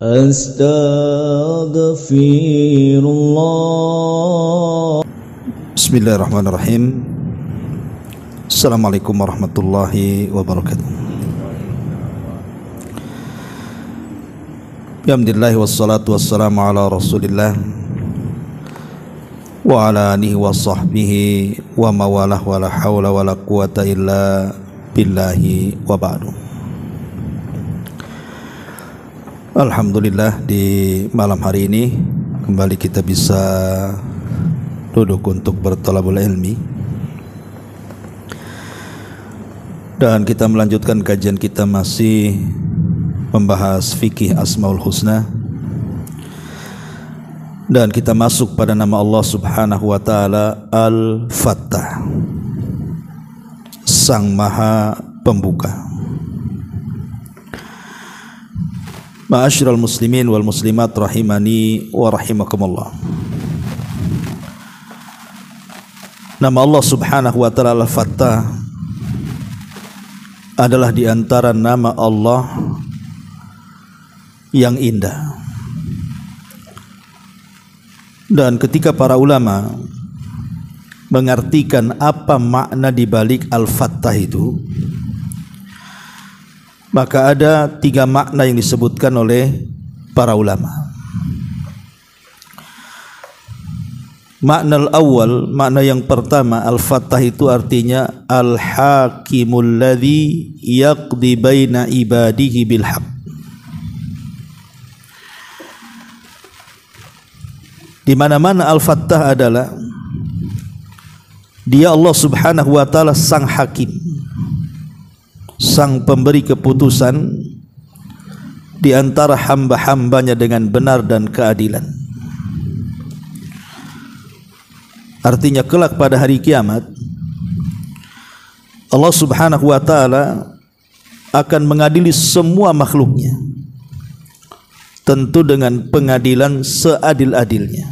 Astaghfirullah. Bismillahirrahmanirrahim. Assalamualaikum warahmatullahi wabarakatuh. Alhamdulillah wassalatu wassalamu ala Rasulillah wa ala alihi wa sahbihi wa mawalah wa la hawla wa la quwata illa billahi wa ba'du. Alhamdulillah, di malam hari ini kembali kita bisa duduk untuk berthalabul ilmi, dan kita melanjutkan kajian kita masih membahas fikih Asmaul Husna, dan kita masuk pada nama Allah Subhanahu wa taala Al-Fattah, Sang Maha Pembuka. Ma'asyiral muslimin wal muslimat rahimani wa rahimakumullah. Nama Allah Subhanahu wa taala Al-Fattah adalah di antara nama Allah yang indah. Dan ketika para ulama mengartikan apa makna di balik Al-Fattah itu, maka ada 3 makna yang disebutkan oleh para ulama. Makna awal, makna yang pertama, Al-Fattah itu artinya Al-Hakimul ladzi yaqdi baina ibadihi bil haq. Di mana-mana Al-Fattah adalah Dia Allah Subhanahu wa taala Sang Hakim, Sang pemberi keputusan di antara hamba-hambanya dengan benar dan keadilan. Artinya kelak pada hari kiamat Allah Subhanahu wa taala akan mengadili semua makhluknya, tentu dengan pengadilan seadil-adilnya.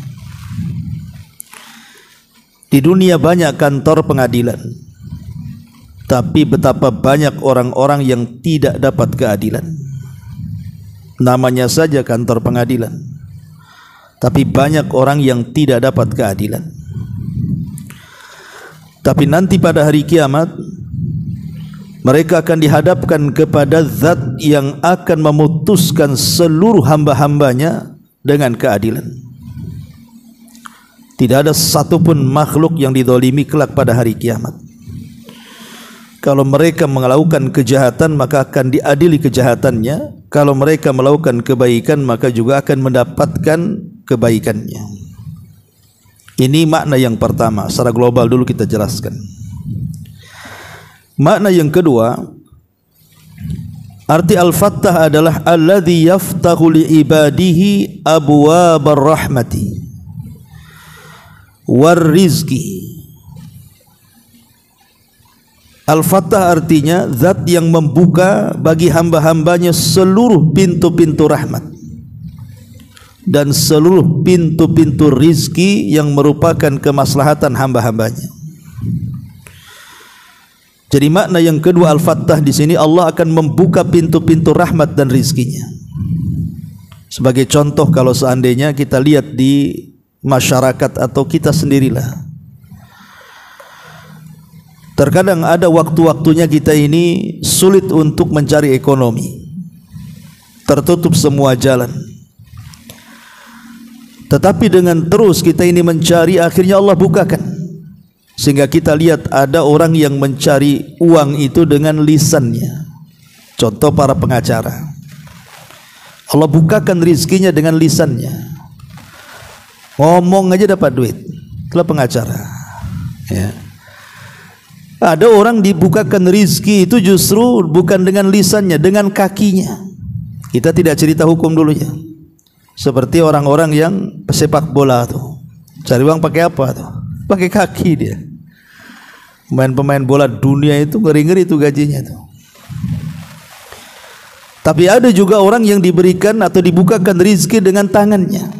Di dunia banyak kantor pengadilan, tapi betapa banyak orang-orang yang tidak dapat keadilan. Namanya saja kantor pengadilan, tapi banyak orang yang tidak dapat keadilan. Tapi nanti pada hari kiamat mereka akan dihadapkan kepada zat yang akan memutuskan seluruh hamba-hambanya dengan keadilan. Tidak ada satupun makhluk yang dizalimi kelak pada hari kiamat. Kalau mereka melakukan kejahatan, maka akan diadili kejahatannya. Kalau mereka melakukan kebaikan, maka juga akan mendapatkan kebaikannya. Ini makna yang pertama, secara global dulu kita jelaskan. Makna yang kedua, arti Al-Fattah adalah alladzi yaftahu li ibadihi abwabar rahmati war rizqi. Al-Fattah artinya zat yang membuka bagi hamba-hambanya seluruh pintu-pintu rahmat dan seluruh pintu-pintu rizki yang merupakan kemaslahatan hamba-hambanya. Jadi makna yang kedua Al-Fattah di sini, Allah akan membuka pintu-pintu rahmat dan rizkinya. Sebagai contoh, kalau seandainya kita lihat di masyarakat atau kita sendirilah, terkadang ada waktu-waktunya kita ini sulit untuk mencari ekonomi, tertutup semua jalan. Tetapi dengan terus kita ini mencari, akhirnya Allah bukakan. Sehingga kita lihat ada orang yang mencari uang itu dengan lisannya. Contoh para pengacara, Allah bukakan rizkinya dengan lisannya. Ngomong aja dapat duit, itulah pengacara, ya. Ada orang dibukakan rizki itu justru bukan dengan lisannya, dengan kakinya. Kita tidak cerita hukum dulu ya. Seperti orang-orang yang pesepak bola tuh, cari uang pakai apa tuh? Pakai kaki dia. Pemain-pemain bola dunia itu ngeri-ngeri itu gajinya tuh. Tapi ada juga orang yang diberikan atau dibukakan rizki dengan tangannya.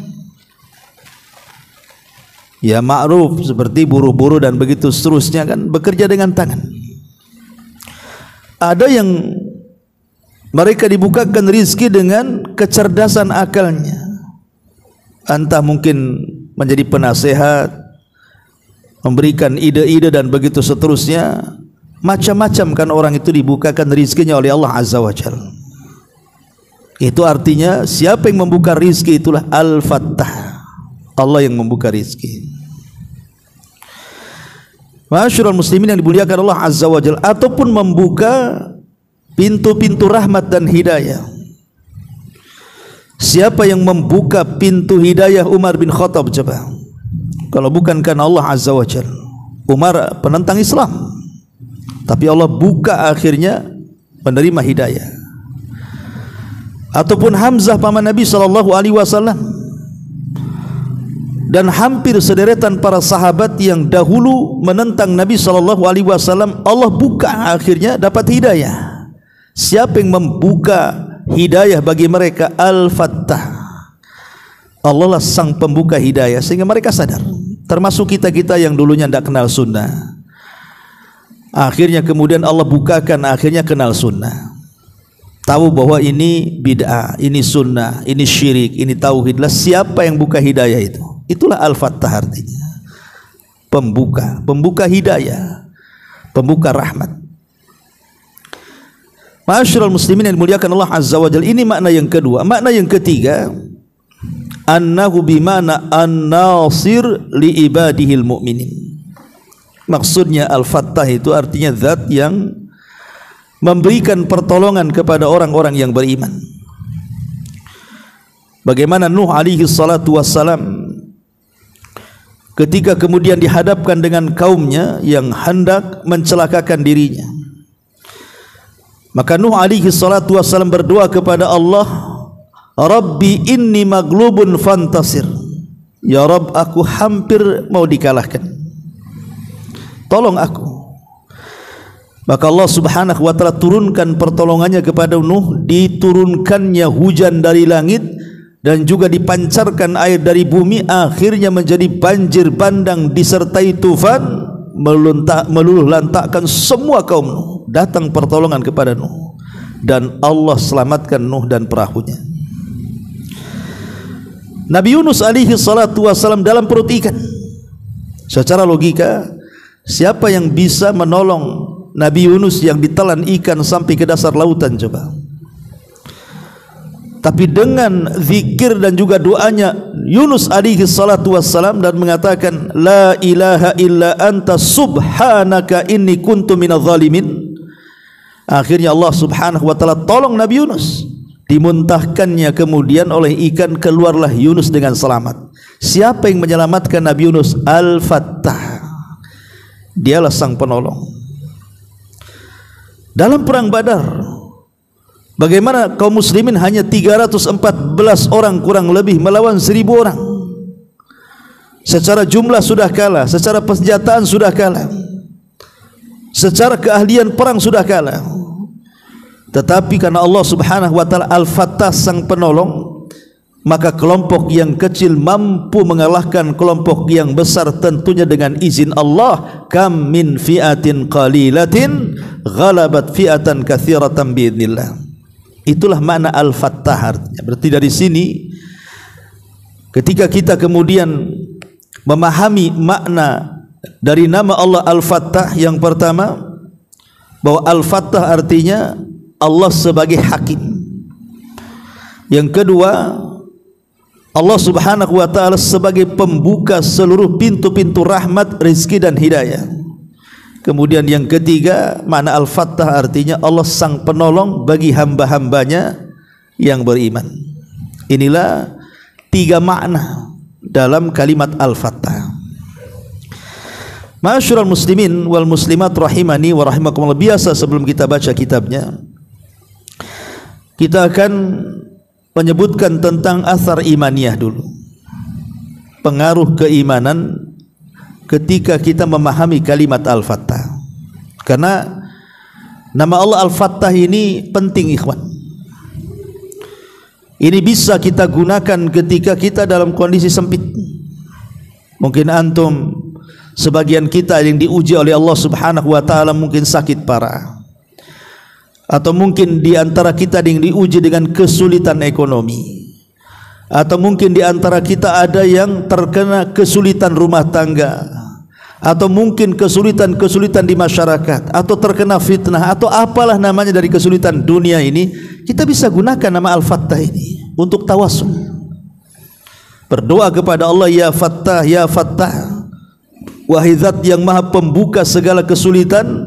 Ya ma'ruf, seperti buruh-buruh dan begitu seterusnya kan, bekerja dengan tangan. Ada yang Mereka dibukakan rizki dengan kecerdasan akalnya. Entah mungkin menjadi penasehat, memberikan ide-ide dan begitu seterusnya. Macam-macam kan orang itu dibukakan rizkinya oleh Allah Azza wa Jalla. Itu artinya siapa yang membuka rizki itulah Al-Fattah. Allah yang membuka rizki. Ma'asyiral muslimin yang dimuliakan Allah Azza wa Jalla, ataupun membuka pintu-pintu rahmat dan hidayah. Siapa yang membuka pintu hidayah Umar bin Khattab coba? Kalau bukan karena Allah Azza wa Jalla. Umar penentang Islam, tapi Allah buka akhirnya menerima hidayah. Ataupun Hamzah paman Nabi SAW, dan hampir sederetan para sahabat yang dahulu menentang Nabi SAW, Allah buka akhirnya dapat hidayah. Siapa yang membuka hidayah bagi mereka? Al-Fattah. Allah lah sang pembuka hidayah sehingga mereka sadar. Termasuk kita-kita yang dulunya tidak kenal sunnah, akhirnya kemudian Allah bukakan, akhirnya kenal sunnah, tahu bahwa ini bid'ah, ini sunnah, ini syirik, ini tauhid. Lah siapa yang buka hidayah itu? Itulah Al-Fattah artinya. Pembuka hidayah, pembuka rahmat. Ma'asyiral muslimin yang dimuliakan Allah Azza wa Jalla, ini makna yang kedua. Makna yang ketiga, annahu bimana an-nasir li ibadihil mu'minin. Maksudnya Al-Fattah itu artinya zat yang memberikan pertolongan kepada orang-orang yang beriman. Bagaimana Nuh alaihi salatu wassalam ketika kemudian dihadapkan dengan kaumnya yang hendak mencelakakan dirinya, maka Nuh alaihi salatu wassalam berdoa kepada Allah, Rabbi inni maglubun fantasir. Ya Rabb, aku hampir mau dikalahkan, tolong aku. Maka Allah subhanahu wa ta'ala turunkan pertolongannya kepada Nuh. Diturunkannya hujan dari langit dan juga dipancarkan air dari bumi, akhirnya menjadi banjir bandang disertai tufan, meluluh lantakkan semua kaum Nuh. Datang pertolongan kepada Nuh dan Allah selamatkan Nuh dan perahunya. Nabi Yunus alaihi salatu wassalam dalam perut ikan. Secara logika, siapa yang bisa menolong Nabi Yunus yang ditelan ikan sampai ke dasar lautan coba? Tapi dengan zikir dan juga doanya Yunus alaihi salatu wassalam dan mengatakan la ilaha illa anta subhanaka inni kuntu minadh zalimin, akhirnya Allah subhanahu wa ta'ala tolong Nabi Yunus. Dimuntahkannya kemudian oleh ikan, keluarlah Yunus dengan selamat. Siapa yang menyelamatkan Nabi Yunus? Al-Fattah. Dialah sang penolong. Dalam perang Badar, bagaimana kaum muslimin hanya 314 orang kurang lebih melawan 1000 orang. Secara jumlah sudah kalah, secara persenjataan sudah kalah, secara keahlian perang sudah kalah. Tetapi karena Allah subhanahu wa ta'ala Al-Fattah sang penolong, maka kelompok yang kecil mampu mengalahkan kelompok yang besar, tentunya dengan izin Allah. Kam min fi'atin qalilatin ghalabat fi'atan katsiratan biidznillah. Itulah makna Al-Fattah artinya. Berarti dari sini ketika kita kemudian memahami makna dari nama Allah Al-Fattah, yang pertama bahwa Al-Fattah artinya Allah sebagai hakim. Yang kedua, Allah subhanahu wa ta'ala sebagai pembuka seluruh pintu-pintu rahmat, rizki dan hidayah. Kemudian yang ketiga, makna Al-Fattah artinya Allah sang penolong bagi hamba-hambanya yang beriman. Inilah 3 makna dalam kalimat Al-Fattah. Ma'asyiral muslimin wal muslimat rahimani wa rahimakumullah. Biasa sebelum kita baca kitabnya, kita akan menyebutkan tentang athar imaniyah dulu, pengaruh keimanan ketika kita memahami kalimat Al-Fattah. Karena nama Allah Al-Fattah ini penting ikhwan. Ini bisa kita gunakan ketika kita dalam kondisi sempit. Mungkin antum, sebagian kita yang diuji oleh Allah subhanahu wa ta'ala mungkin sakit parah, atau mungkin di antara kita yang diuji dengan kesulitan ekonomi, atau mungkin di antara kita ada yang terkena kesulitan rumah tangga, atau mungkin kesulitan-kesulitan di masyarakat, atau terkena fitnah, atau apalah namanya dari kesulitan dunia ini, kita bisa gunakan nama Al-Fattah ini untuk tawassul. Berdoa kepada Allah, ya Fattah, ya Fattah, wahai Zat yang maha pembuka segala kesulitan,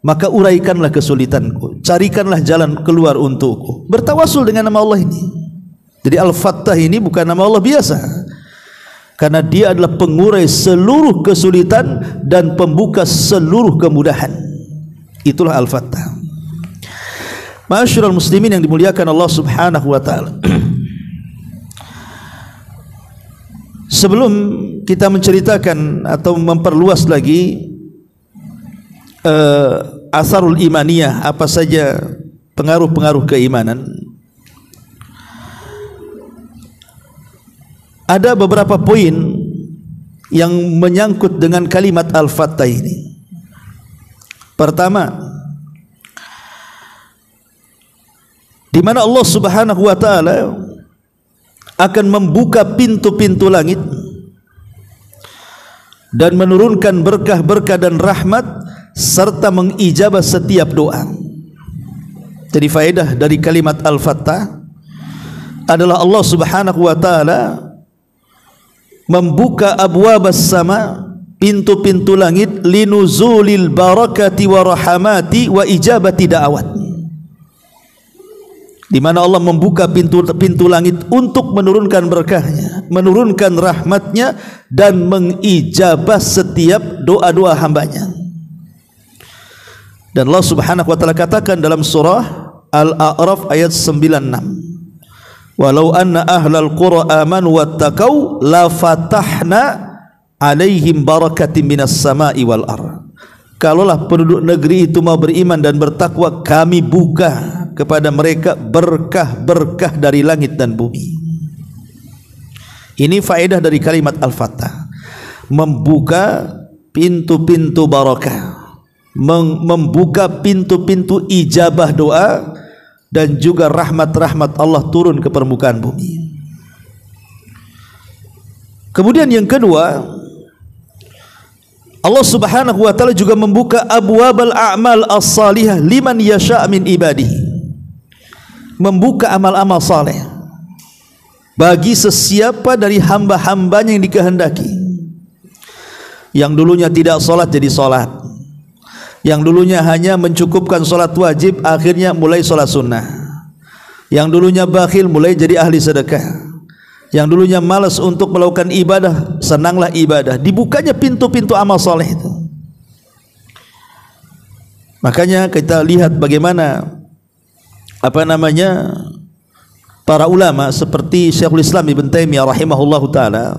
maka uraikanlah kesulitanku, carikanlah jalan keluar untukku. Bertawassul dengan nama Allah ini. Jadi Al-Fattah ini bukan nama Allah biasa, karena dia adalah pengurai seluruh kesulitan dan pembuka seluruh kemudahan. Itulah Al-Fattah. Ma'asyiral muslimin yang dimuliakan Allah Subhanahu wa taala. Sebelum kita menceritakan atau memperluas lagi asarul imaniyah, apa saja pengaruh-pengaruh keimanan, ada beberapa poin yang menyangkut dengan kalimat Al-Fattah ini. Pertama, di mana Allah Subhanahu wa taala akan membuka pintu-pintu langit dan menurunkan berkah-berkah dan rahmat serta mengijabah setiap doa. Jadi faedah dari kalimat Al-Fattah adalah Allah Subhanahu wa taala membuka abwabas sama, pintu-pintu langit, linuzulil barakati wa rahmati wa ijabati da'awat, di mana Allah membuka pintu langit untuk menurunkan berkahnya, menurunkan rahmatnya, dan mengijabah setiap doa-doa hambanya. Dan Allah Subhanahu wa taala katakan dalam surah Al-A'raf ayat 96, walau anna ahlal qura amanu wattaqau la fatahna alaihim barakatim minas sama'i wal ardh. Kalaulah penduduk negeri itu mau beriman dan bertakwa, kami buka kepada mereka berkah-berkah dari langit dan bumi. Ini faedah dari kalimat Al-Fattah, membuka pintu-pintu barakah, membuka pintu-pintu ijabah doa, dan juga rahmat-rahmat Allah turun ke permukaan bumi. Kemudian yang kedua, Allah Subhanahu wa taala juga membuka abwabal a'mal as-salihah liman yasha' min ibadihi, membuka amal-amal saleh bagi sesiapa dari hamba-hambanya yang dikehendaki. Yang dulunya tidak salat jadi salat, yang dulunya hanya mencukupkan salat wajib akhirnya mulai salat sunnah, yang dulunya bakhil mulai jadi ahli sedekah, yang dulunya malas untuk melakukan ibadah senanglah ibadah. Dibukanya pintu-pintu amal soleh itu. Makanya kita lihat bagaimana para ulama seperti Syekhul Islam Ibn Taimiyah rahimahullahu taala,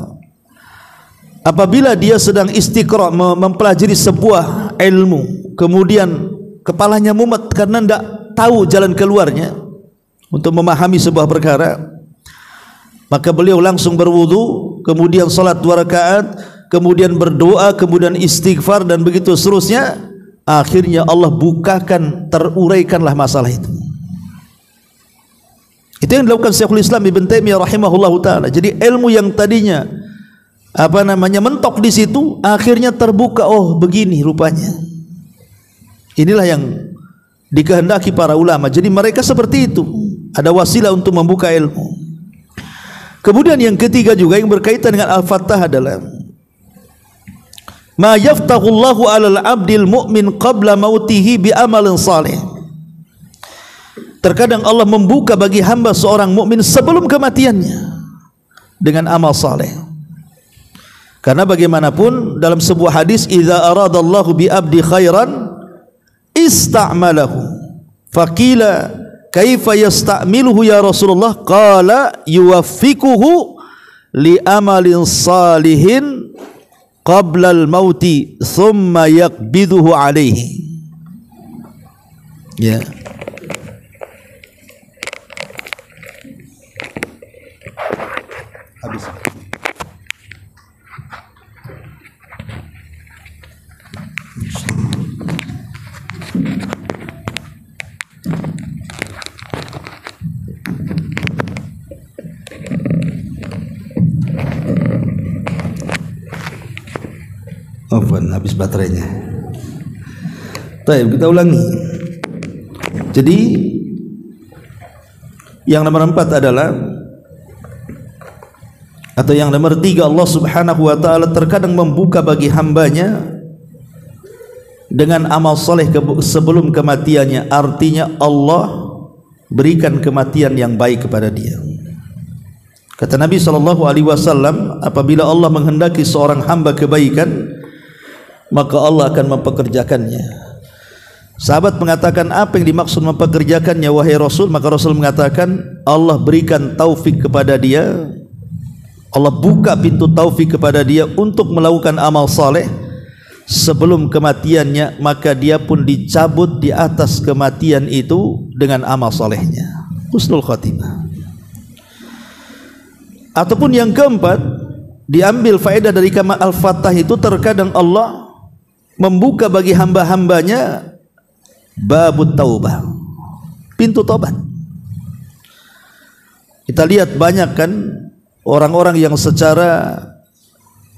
apabila dia sedang istiqra' mempelajari sebuah ilmu, kemudian kepalanya mumet karena tidak tahu jalan keluarnya untuk memahami sebuah perkara, maka beliau langsung berwudu, kemudian salat 2 rakaat, kemudian berdoa, kemudian istighfar, dan begitu seterusnya. Akhirnya Allah bukakan, teruraikanlah masalah itu. Itu yang dilakukan Syekhul Islam Ibn Taimiyah rahimahullahu taala. Jadi ilmu yang tadinya mentok di situ, akhirnya terbuka, oh begini rupanya. Inilah yang dikehendaki para ulama. Jadi mereka seperti itu, ada wasilah untuk membuka ilmu. Kemudian yang ketiga juga yang berkaitan dengan Al-Fattah adalah ma yaftahullahu 'alal 'abdil mu'min qabla mautihi bi amalin salih. Terkadang Allah membuka bagi hamba seorang mukmin sebelum kematiannya dengan amal saleh. Karena bagaimanapun dalam sebuah hadis, idza aradallahu bi 'abdi khairan ista'malahu. Faqila kaifa yasta'miluhu ya Rasulullah? Qala yuwaffiquhu li amalin salihin qabla al-mauti thumma yaqbiduhu alaihi. Ya. Habis. Afwan, habis baterainya. Baik, kita ulangi. Jadi yang nomor 4 adalah, atau yang nomor 3, Allah Subhanahu wa ta'ala terkadang membuka bagi hambanya dengan amal soleh sebelum kematiannya. Artinya Allah berikan kematian yang baik kepada dia. Kata Nabi SAW, apabila Allah menghendaki seorang hamba kebaikan, maka Allah akan mempekerjakannya. Sahabat mengatakan, apa yang dimaksud mempekerjakannya wahai Rasul? Maka Rasul mengatakan, Allah berikan taufik kepada dia, Allah buka pintu taufik kepada dia untuk melakukan amal saleh sebelum kematiannya, maka dia pun dicabut di atas kematian itu dengan amal salehnya, husnul khatimah. Ataupun yang keempat, diambil faedah dari kama al-Fattah itu, terkadang Allah membuka bagi hamba-hambanya babut taubah, pintu tobat. Kita lihat banyak kan orang-orang yang secara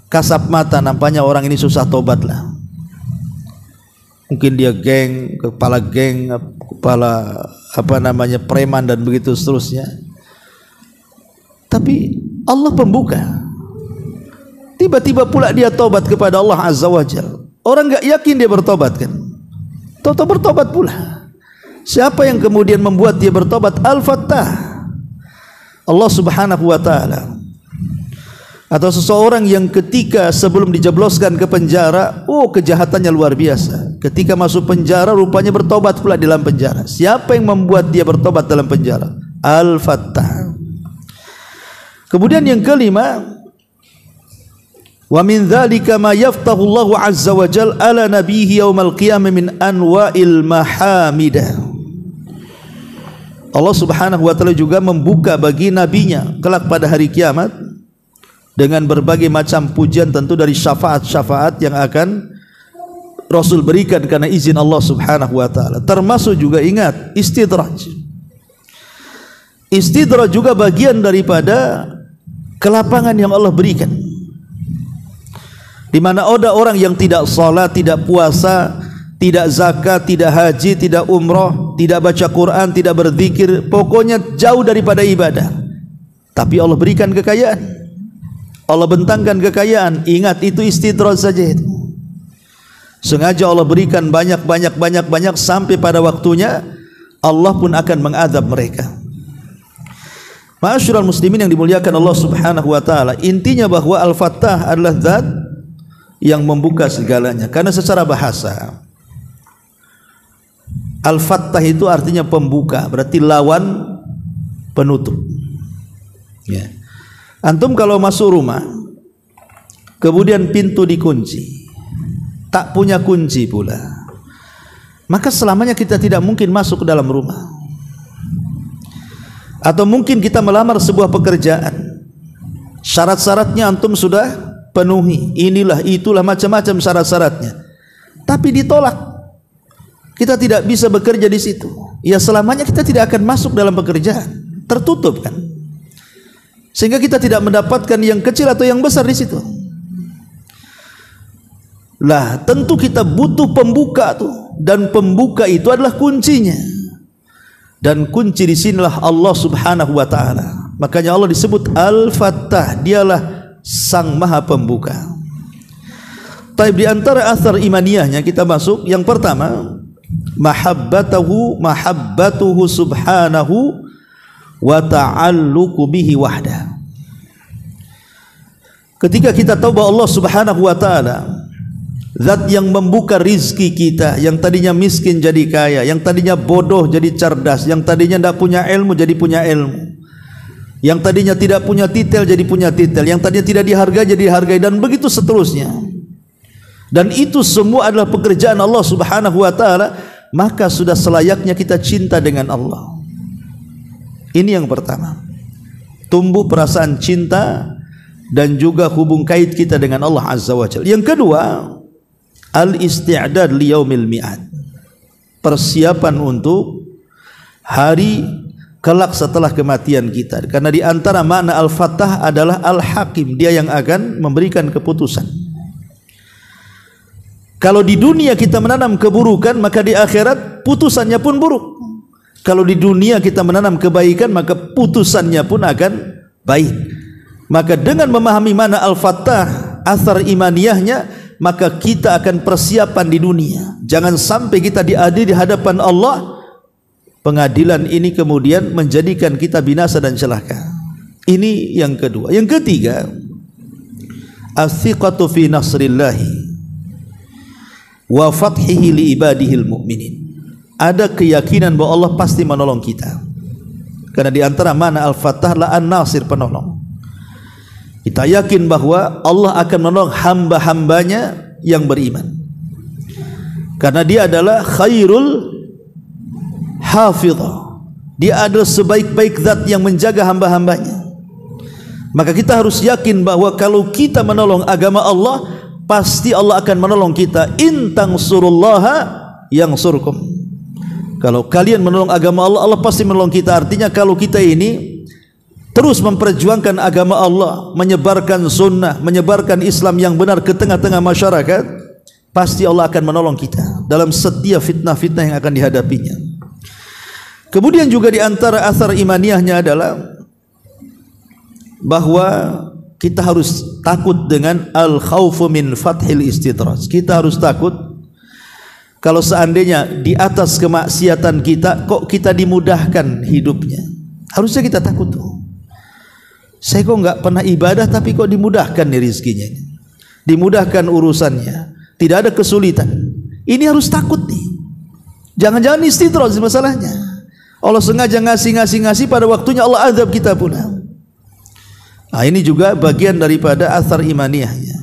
kasat mata nampaknya orang ini susah tobat lah. Mungkin dia geng, kepala preman dan begitu seterusnya. Tapi Allah pembuka. Tiba-tiba pula dia tobat kepada Allah Azza wa Jalla. Orang enggak yakin dia bertobat kan, tahu-tahu bertobat pula. Siapa yang kemudian membuat dia bertobat? Al-Fattah, Allah Subhanahu wa ta'ala. Atau seseorang yang ketika sebelum dijebloskan ke penjara, kejahatannya luar biasa. Ketika masuk penjara rupanya bertobat pula di dalam penjara. Siapa yang membuat dia bertobat dalam penjara? Al-Fattah. Kemudian yang kelima, wa min dzalika ma yaftahu Allahu azza wa jalla ala nabiyhi yaumal qiyamah min anwa'il mahamidah. Allah Subhanahu wa taala juga membuka bagi nabinya kelak pada hari kiamat dengan berbagai macam pujian, tentu dari syafaat-syafaat yang akan Rasul berikan karena izin Allah Subhanahu wa taala. Termasuk juga, ingat, istidraj. Istidraj juga bagian daripada kelapangan yang Allah berikan, di mana ada orang yang tidak salat, tidak puasa, tidak zakat, tidak haji, tidak umrah, tidak baca Quran, tidak berzikir, pokoknya jauh daripada ibadah. Tapi Allah berikan kekayaan, Allah bentangkan kekayaan. Ingat, itu istidraj saja itu. Sengaja Allah berikan banyak sampai pada waktunya Allah pun akan mengadab mereka. Ma'asyiral muslimin yang dimuliakan Allah Subhanahu wa taala, intinya bahwa Al-Fattah adalah zat yang membuka segalanya. Karena secara bahasa Al-Fattah itu artinya pembuka, berarti lawan penutup. Ya. Antum kalau masuk rumah kemudian pintu dikunci, tak punya kunci pula, maka selamanya kita tidak mungkin masuk ke dalam rumah. Atau mungkin kita melamar sebuah pekerjaan, syarat-syaratnya antum sudah penuhi, inilah itulah macam-macam syarat-syaratnya, tapi ditolak. Kita tidak bisa bekerja di situ. Ya selamanya kita tidak akan masuk dalam pekerjaan, tertutup kan, sehingga kita tidak mendapatkan yang kecil atau yang besar di situ. Lah tentu kita butuh pembuka tuh, dan pembuka itu adalah kuncinya. Dan kunci di sinilah Allah Subhanahu wa taala. Makanya Allah disebut Al-Fattah, dialah Sang Maha Pembuka. Tapi di antara asar imaniyahnya kita masuk yang pertama, mahabbatuhu subhanahu wa ta'alluqu bihi wahda. Ketika kita tahu bahwa Allah Subhanahu wa taala zat yang membuka rizki kita, yang tadinya miskin jadi kaya, yang tadinya bodoh jadi cerdas, yang tadinya tidak punya ilmu jadi punya ilmu, yang tadinya tidak punya titel jadi punya titel, yang tadinya tidak dihargai jadi dihargai, dan begitu seterusnya. Dan itu semua adalah pekerjaan Allah Subhanahu wa taala, maka sudah selayaknya kita cinta dengan Allah. Ini yang pertama, tumbuh perasaan cinta dan juga hubung kait kita dengan Allah Azza wa Jalla. Yang kedua, al-isti'dad li yaumil mi'ad, persiapan untuk hari kelak setelah kematian kita. Karena di antara makna Al-Fattah adalah Al-Hakim, dia yang akan memberikan keputusan. Kalau di dunia kita menanam keburukan, maka di akhirat putusannya pun buruk. Kalau di dunia kita menanam kebaikan, maka putusannya pun akan baik. Maka dengan memahami mana Al-Fattah, athar imaniyahnya, maka kita akan persiapan di dunia. Jangan sampai kita diadili di hadapan Allah, pengadilan ini kemudian menjadikan kita binasa dan celaka. Ini yang kedua. Yang ketiga, as-siqatu fi nasrillahi wa fathihi li ibadihil mu'minin. Ada keyakinan bahwa Allah pasti menolong kita. Karena di antara mana Al-Fattah la an-nasir, penolong. Kita yakin bahwa Allah akan menolong hamba-hambanya yang beriman. Karena dia adalah khairul hafidhah. Dia adalah sebaik-baik zat yang menjaga hamba-hambanya. Maka kita harus yakin bahwa kalau kita menolong agama Allah, pasti Allah akan menolong kita. In tansurullaha yansurkum. Kalau kalian menolong agama Allah, Allah pasti menolong kita. Artinya kalau kita ini terus memperjuangkan agama Allah, menyebarkan sunnah, menyebarkan Islam yang benar ke tengah-tengah masyarakat, pasti Allah akan menolong kita dalam setiap fitnah-fitnah yang akan dihadapinya. Kemudian juga di antara asar imaniyahnya adalah bahwa kita harus takut dengan al-khawfu min fathil istidraj. Kita harus takut kalau seandainya di atas kemaksiatan kita kok kita dimudahkan hidupnya. Harusnya kita takut tuh. Saya kok enggak pernah ibadah tapi kok dimudahkan nih rizkinya, dimudahkan urusannya, tidak ada kesulitan. Ini harus takut nih. Jangan-jangan istidraj masalahnya. Allah sengaja ngasih pada waktunya Allah azab kita pula. Nah, ini juga bagian daripada athar imaniyahnya.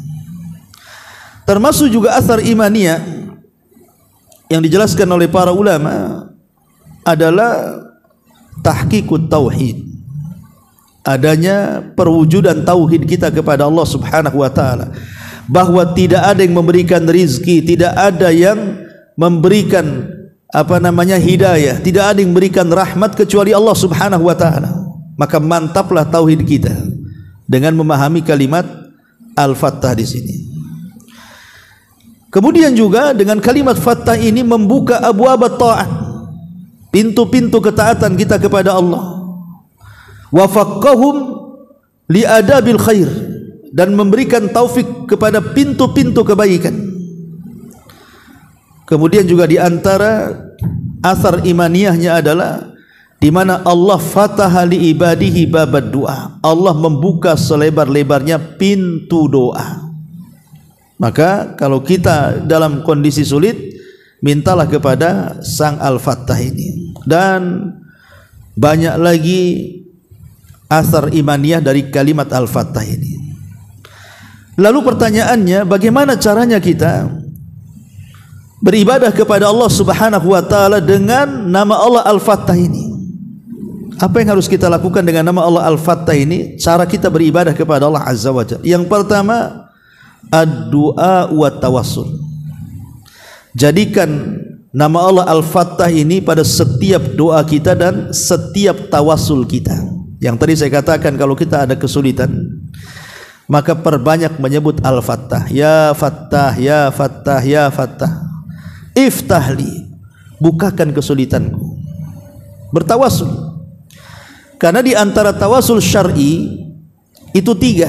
Termasuk juga athar imaniyah yang dijelaskan oleh para ulama adalah tahqiqut tauhid. Adanya perwujudan tauhid kita kepada Allah Subhanahu wa taala, bahwa tidak ada yang memberikan rizki, tidak ada yang memberikan hidayah, tidak ada yang memberikan rahmat kecuali Allah Subhanahu wa taala. Maka mantaplah tauhid kita dengan memahami kalimat Al-Fattah di sini. Kemudian juga dengan kalimat Fattah ini membuka abwaab ta'at, pintu-pintu ketaatan kita kepada Allah. Wa faqqahum li adabil khair, dan memberikan taufik kepada pintu-pintu kebaikan. Kemudian juga di antara asar imaniyahnya adalah di mana Allah fataha li ibadihi babad doa. Allah membuka selebar-lebarnya pintu doa. Maka kalau kita dalam kondisi sulit, mintalah kepada Sang Al-Fattah ini. Dan banyak lagi asar imaniyah dari kalimat Al-Fattah ini. Lalu pertanyaannya, bagaimana caranya kita beribadah kepada Allah Subhanahu wa taala dengan nama Allah Al-Fattah ini? Apa yang harus kita lakukan dengan nama Allah Al-Fattah ini? Cara kita beribadah kepada Allah Azza wa Jalla. Yang pertama, ad-du'a wa tawassul. Jadikan nama Allah Al-Fattah ini pada setiap doa kita dan setiap tawassul kita. Yang tadi saya katakan, kalau kita ada kesulitan, maka perbanyak menyebut Al-Fattah. Ya Fattah, ya Fattah, ya Fattah. Iftahli, bukakan kesulitanku. Bertawassul. Karena di antara tawasul syar'i itu 3.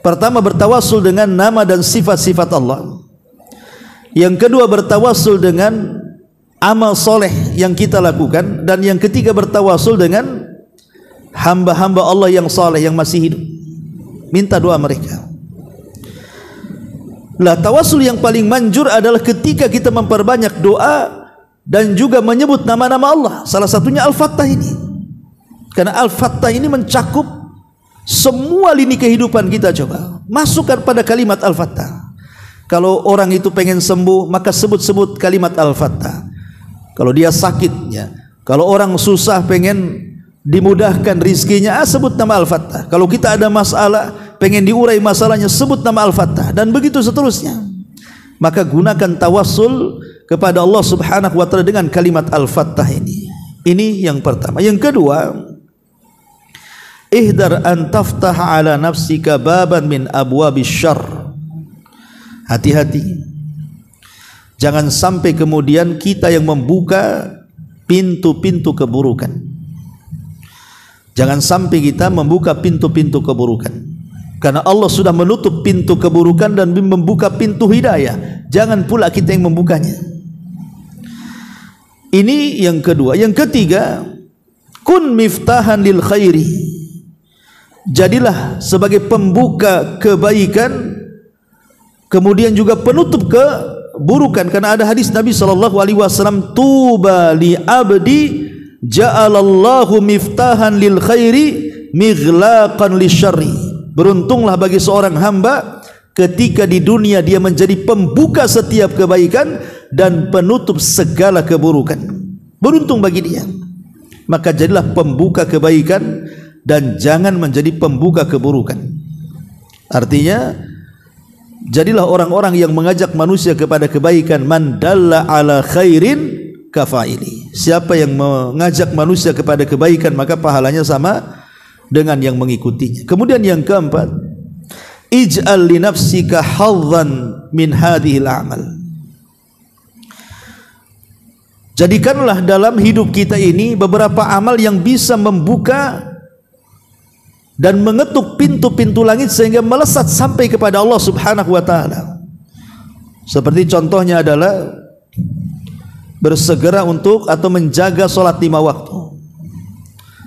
Pertama, bertawassul dengan nama dan sifat-sifat Allah. Yang kedua, bertawassul dengan amal soleh yang kita lakukan. Dan yang ketiga, bertawassul dengan hamba-hamba Allah yang soleh yang masih hidup. Minta doa mereka. Lah, tawassul yang paling manjur adalah ketika kita memperbanyak doa dan juga menyebut nama-nama Allah. Salah satunya Al-Fattah ini. Karena Al-Fattah ini mencakup semua lini kehidupan kita. Coba masukkan pada kalimat Al-Fattah. Kalau orang itu pengen sembuh, maka sebut-sebut kalimat Al-Fattah. Kalau dia sakitnya, kalau orang susah pengen dimudahkan rizkinya, sebut nama Al-Fattah. Kalau kita ada masalah, pengen diurai masalahnya, sebut nama Al-Fattah. Dan begitu seterusnya. Maka gunakan tawassul kepada Allah Subhanahu wa taala dengan kalimat Al-Fattah ini. Ini yang pertama. Yang kedua, ihdar an taftah ala nafsika baban min abwabis syarr. Hati-hati, Jangan sampai kemudian kita yang membuka pintu-pintu keburukan. Jangan sampai kita membuka pintu-pintu keburukan, karena Allah sudah menutup pintu keburukan dan membuka pintu hidayah. Jangan pula kita yang membukanya. Ini yang kedua. Yang ketiga, kun miftahan lil khairi. Jadilah sebagai pembuka kebaikan, kemudian juga penutup keburukan. Karena ada hadis Nabi SAW, tuba li abdi ja'alallahu miftahan lil khairi mighlaqan lisyarri. Beruntunglah bagi seorang hamba ketika di dunia dia menjadi pembuka setiap kebaikan dan penutup segala keburukan. Beruntung bagi dia. Maka jadilah pembuka kebaikan dan jangan menjadi pembuka keburukan. Artinya, jadilah orang-orang yang mengajak manusia kepada kebaikan. Man dalla ala khairin kafaili. Siapa yang mengajak manusia kepada kebaikan, maka pahalanya sama dengan yang mengikutinya. Kemudian yang keempat, ij'al li nafsika hadzan min hadhil a'mal. Jadikanlah dalam hidup kita ini beberapa amal yang bisa membuka dan mengetuk pintu-pintu langit sehingga melesat sampai kepada Allah Subhanahu wa taala. Seperti contohnya adalah bersegera untuk atau menjaga salat 5 waktu.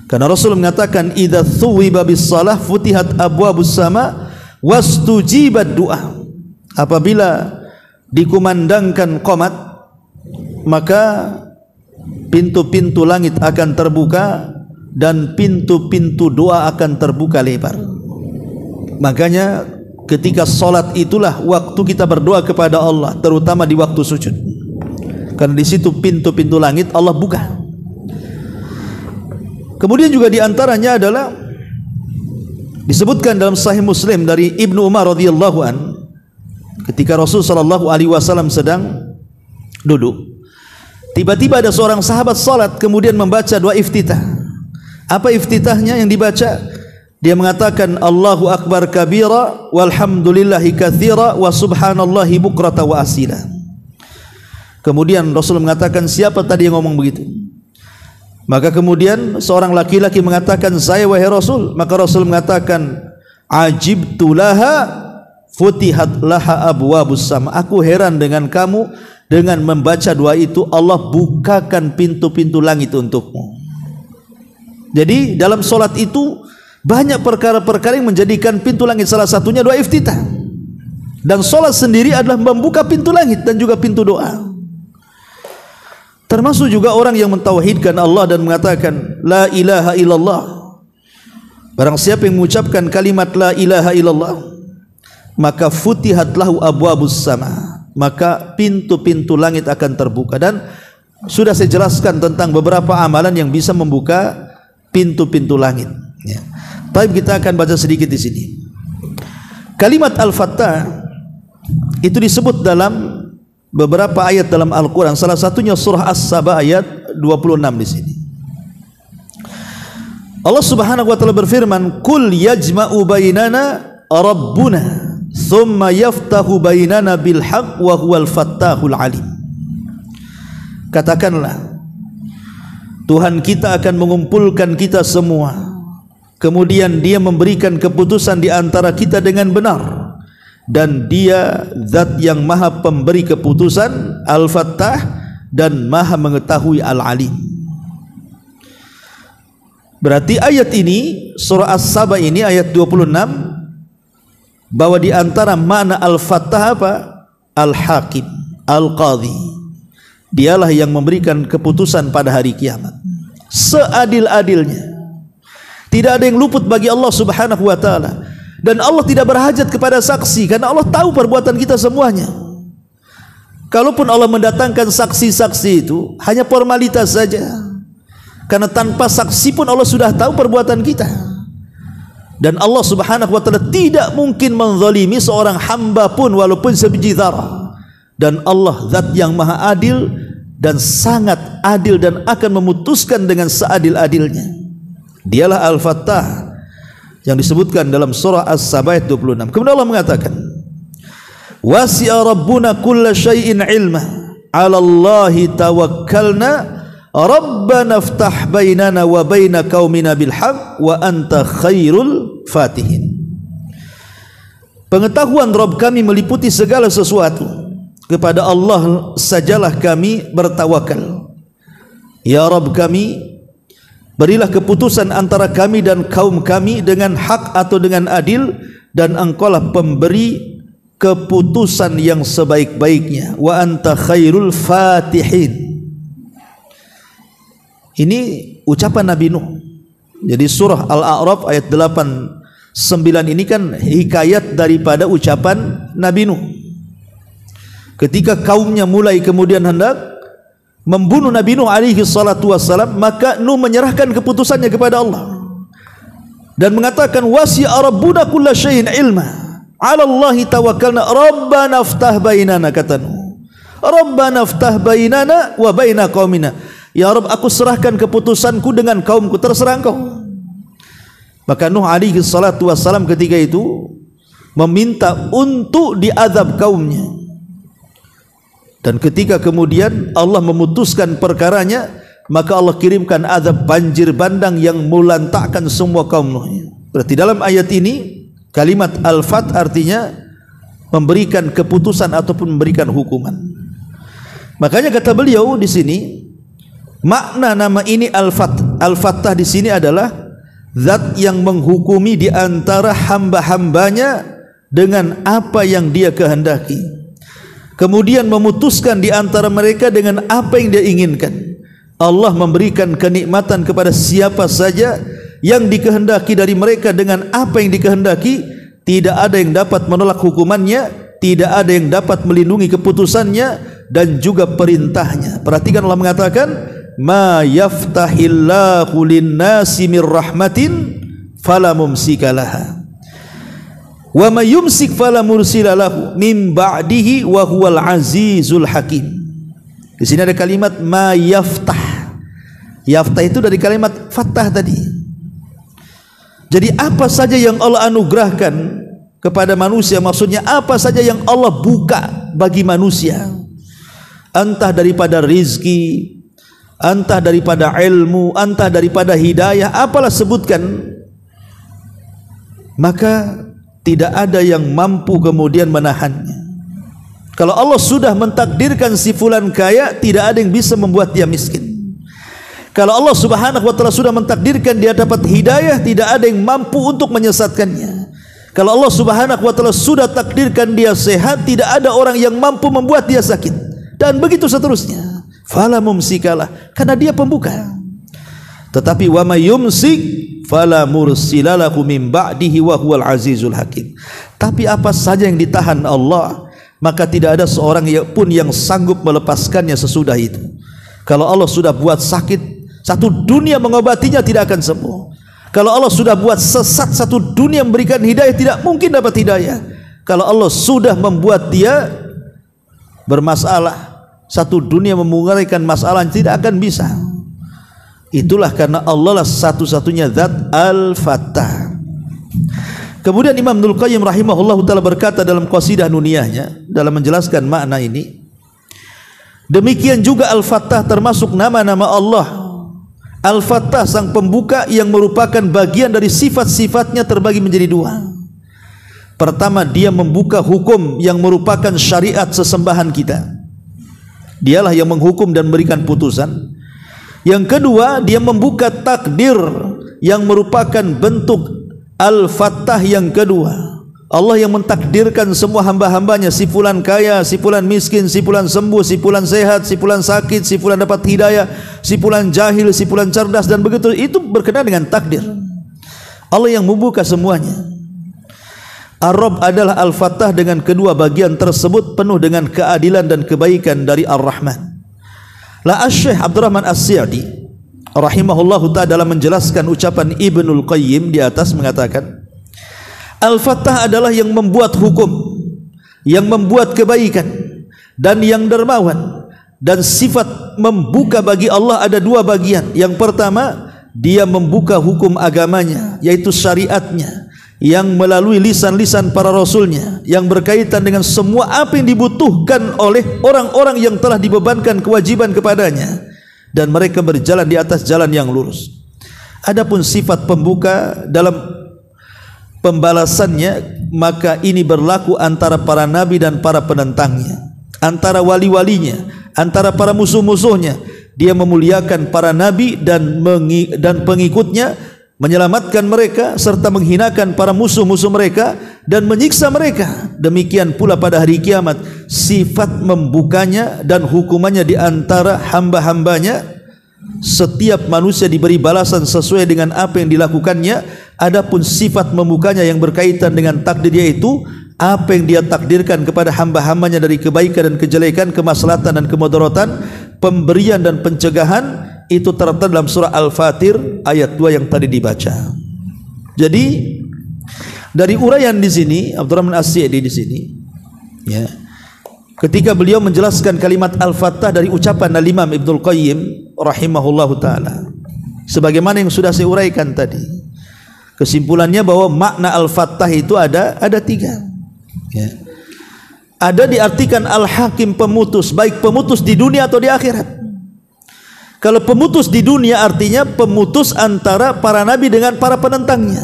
Karena Rasul mengatakan, idza thuwiba bis salah futihat abwabus sama wastujibat du'a. Apabila dikumandangkan qomat, maka pintu-pintu langit akan terbuka dan pintu-pintu doa akan terbuka lebar. Makanya ketika salat itulah waktu kita berdoa kepada Allah, terutama di waktu sujud. Karena di situ pintu-pintu langit Allah buka. Kemudian juga diantaranya adalah disebutkan dalam Sahih Muslim dari Ibnu Umar radhiyallahu an, ketika Rasul sallallahu alaihi wasallam sedang duduk, tiba-tiba ada seorang sahabat salat kemudian membaca doa iftitah. Apa iftitahnya yang dibaca? Dia mengatakan Allahu akbar kabira walhamdulillahi katsira wa subhanallahi bukrata wa asila. Kemudian Rasul mengatakan, siapa tadi yang ngomong begitu? Maka kemudian seorang laki-laki mengatakan, saya wahai Rasul. Maka Rasul mengatakan, ajibtu laha futihat laha abwabus sama. Aku heran dengan kamu, dengan membaca doa itu Allah bukakan pintu-pintu langit untukmu. Jadi dalam solat itu banyak perkara-perkara yang menjadikan pintu langit, salah satunya doa iftitah. Dan solat sendiri adalah membuka pintu langit dan juga pintu doa. Termasuk juga orang yang mentauhidkan Allah dan mengatakan la ilaha illallah. Barang siapa yang mengucapkan kalimat la ilaha illallah, maka futihat lahu abwabus sama, maka pintu-pintu langit akan terbuka. Dan sudah saya jelaskan tentang beberapa amalan yang bisa membuka pintu-pintu langit. Ya. Tapi kita akan baca sedikit di sini. Kalimat Al-Fattah itu disebut dalam beberapa ayat dalam Al-Quran. Salah satunya surah As-Saba ayat 26 di sini. Allah Subhanahu wa taala berfirman, "Qul yajma'u bainana rabbuna, thumma yaftahu bainana bil haqq wa huwal fattahul alim." Katakanlah, Tuhan kita akan mengumpulkan kita semua, kemudian Dia memberikan keputusan di antara kita dengan benar, dan Dia zat yang maha pemberi keputusan, Al-Fattah, dan maha mengetahui Al-Alim. Berarti ayat ini, surah As-Saba ini ayat 26, bahwa di antara makna Al-Fattah apa? Al-Hakim, Al-Qadhi. Dialah yang memberikan keputusan pada hari kiamat seadil-adilnya. Tidak ada yang luput bagi Allah Subhanahu wa taala. Dan Allah tidak berhajat kepada saksi, karena Allah tahu perbuatan kita semuanya. Kalaupun Allah mendatangkan saksi-saksi itu hanya formalitas saja, karena tanpa saksi pun Allah sudah tahu perbuatan kita. Dan Allah Subhanahu wa taala tidak mungkin menzalimi seorang hamba pun walaupun sebiji dzarah. Dan Allah zat yang maha adil dan sangat adil dan akan memutuskan dengan seadil-adilnya. Dialah Al-Fattah yang disebutkan dalam surah As-Saba ayat 26. Kemudian Allah mengatakan, wasi'a rabbuna kulla syai'in ilma 'ala Allahi tawakkalna rabbana iftah bainana wa baina qaumina bil haqq wa anta khairul fatihin. Pengetahuan Rabb kami meliputi segala sesuatu, kepada Allah sajalah kami bertawakal. Ya Rabb kami, berilah keputusan antara kami dan kaum kami dengan hak atau dengan adil, dan engkaulah pemberi keputusan yang sebaik-baiknya. Wa anta khairul fatihin. Ini ucapan Nabi Nuh. Jadi surah Al-A'raf ayat 8 9 ini kan hikayat daripada ucapan Nabi Nuh. Ketika kaumnya mulai kemudian hendak membunuh Nabi Nuh alaihi salatu wassalam, maka Nuh menyerahkan keputusannya kepada Allah dan mengatakan wasi'a rabbuna kulla syai'in ilma 'ala Allahi tawakkalna rabbana iftah bainana, kata Nuh, rabbana iftah bainana wa baina qaumina. Ya Rabb, aku serahkan keputusanku dengan kaumku, terserah engkau. Maka Nuh alaihi salatu wassalam ketika itu meminta untuk diazab kaumnya, dan ketika kemudian Allah memutuskan perkaranya, maka Allah kirimkan azab banjir bandang yang melantakkan semua kaum Nuh. Berarti dalam ayat ini kalimat al-fat artinya memberikan keputusan ataupun memberikan hukuman. Makanya kata beliau di sini, makna nama ini al-fat, al-fattah di sini adalah zat yang menghukumi di antara hamba-hambanya dengan apa yang dia kehendaki, kemudian memutuskan di antara mereka dengan apa yang dia inginkan. Allah memberikan kenikmatan kepada siapa saja yang dikehendaki dari mereka dengan apa yang dikehendaki. Tidak ada yang dapat menolak hukumannya, tidak ada yang dapat melindungi keputusannya dan juga perintahnya. Perhatikan Allah mengatakan, ma yaftahillahu linnasi mir rahmatin fala mumsika laha wa may yumsik fala mursila lahu min ba'dihi wa huwal azizul hakim. Di sini ada kalimat ma yaftah. Yaftah itu dari kalimat fattah tadi. Jadi apa saja yang Allah anugerahkan kepada manusia, maksudnya apa saja yang Allah buka bagi manusia, entah daripada rizki, entah daripada ilmu, entah daripada hidayah, apalah sebutkan, maka tidak ada yang mampu kemudian menahannya. Kalau Allah sudah mentakdirkan si fulan kaya, tidak ada yang bisa membuat dia miskin. Kalau Allah subhanahu wa ta'ala sudah mentakdirkan dia dapat hidayah, tidak ada yang mampu untuk menyesatkannya. Kalau Allah subhanahu wa ta'ala sudah takdirkan dia sehat, tidak ada orang yang mampu membuat dia sakit, dan begitu seterusnya. Fala mumsikalah, karena dia pembuka. Tetapi wa may yumsik fala mursilalahu min ba'dihi wa huwal azizul hakim. Tapi apa saja yang ditahan Allah, maka tidak ada seorang pun yang sanggup melepaskannya sesudah itu. Kalau Allah sudah buat sakit, satu dunia mengobatinya tidak akan sembuh. Kalau Allah sudah buat sesat, satu dunia memberikan hidayah, tidak mungkin dapat hidayah. Kalau Allah sudah membuat dia bermasalah, satu dunia memungkinkan masalah tidak akan bisa. Itulah karena Allah lah satu-satunya zat al-fattah. Kemudian Imam Ibnul Qayyim rahimahullah ta'ala berkata dalam qasidah nuniyahnya dalam menjelaskan makna ini, demikian juga al-fattah termasuk nama-nama Allah. Al-fattah sang pembuka yang merupakan bagian dari sifat-sifatnya terbagi menjadi dua. Pertama, dia membuka hukum yang merupakan syariat sesembahan kita. Dialah yang menghukum dan memberikan putusan. Yang kedua, dia membuka takdir yang merupakan bentuk al-fattah yang kedua. Allah yang mentakdirkan semua hamba-hambanya, si fulan kaya, si fulan miskin, si fulan sembuh, si fulan sehat, si fulan sakit, si fulan dapat hidayah, si fulan jahil, si fulan cerdas, dan begitu. Itu berkenaan dengan takdir. Allah yang membuka semuanya. Ar-Rabb adalah Al-Fattah dengan kedua bagian tersebut penuh dengan keadilan dan kebaikan dari Ar-Rahman. La Asy-Syaikh Abdurrahman As-Sa'di rahimahullahu ta'ala dalam menjelaskan ucapan Ibnul Qayyim di atas mengatakan, Al-Fattah adalah yang membuat hukum, yang membuat kebaikan, dan yang dermawan. Dan sifat membuka bagi Allah ada dua bagian. Yang pertama, dia membuka hukum agamanya, yaitu syariatnya. yang melalui lisan-lisan para rasulnya yang berkaitan dengan semua apa yang dibutuhkan oleh orang-orang yang telah dibebankan kewajiban kepadanya, dan mereka berjalan di atas jalan yang lurus. Adapun sifat pembuka dalam pembalasannya, maka ini berlaku antara para nabi dan para penentangnya, antara wali-walinya, antara para musuh-musuhnya. Dia memuliakan para nabi dan pengikutnya, menyelamatkan mereka serta menghinakan para musuh-musuh mereka dan menyiksa mereka. Demikian pula pada hari kiamat, sifat membukanya dan hukumannya di antara hamba-hambanya. Setiap manusia diberi balasan sesuai dengan apa yang dilakukannya. Adapun sifat membukanya yang berkaitan dengan takdir, yaitu apa yang dia takdirkan kepada hamba-hambanya dari kebaikan dan kejelekan, kemaslahatan dan kemudaratan, pemberian dan pencegahan, itu tertera dalam surah Al-Fatir ayat 2 yang tadi dibaca. Jadi dari uraian di sini Abdurrahman As-Sa'di di sini, ya, ketika beliau menjelaskan kalimat Al-Fattah dari ucapan Al-Imam Ibnul Qayyim rahimahullahu taala, sebagaimana yang sudah saya uraikan tadi, kesimpulannya bahwa makna Al-Fattah itu ada 3. Ya. Ada diartikan Al-Hakim, pemutus, baik pemutus di dunia atau di akhirat. Kalau pemutus di dunia artinya pemutus antara para nabi dengan para penentangnya.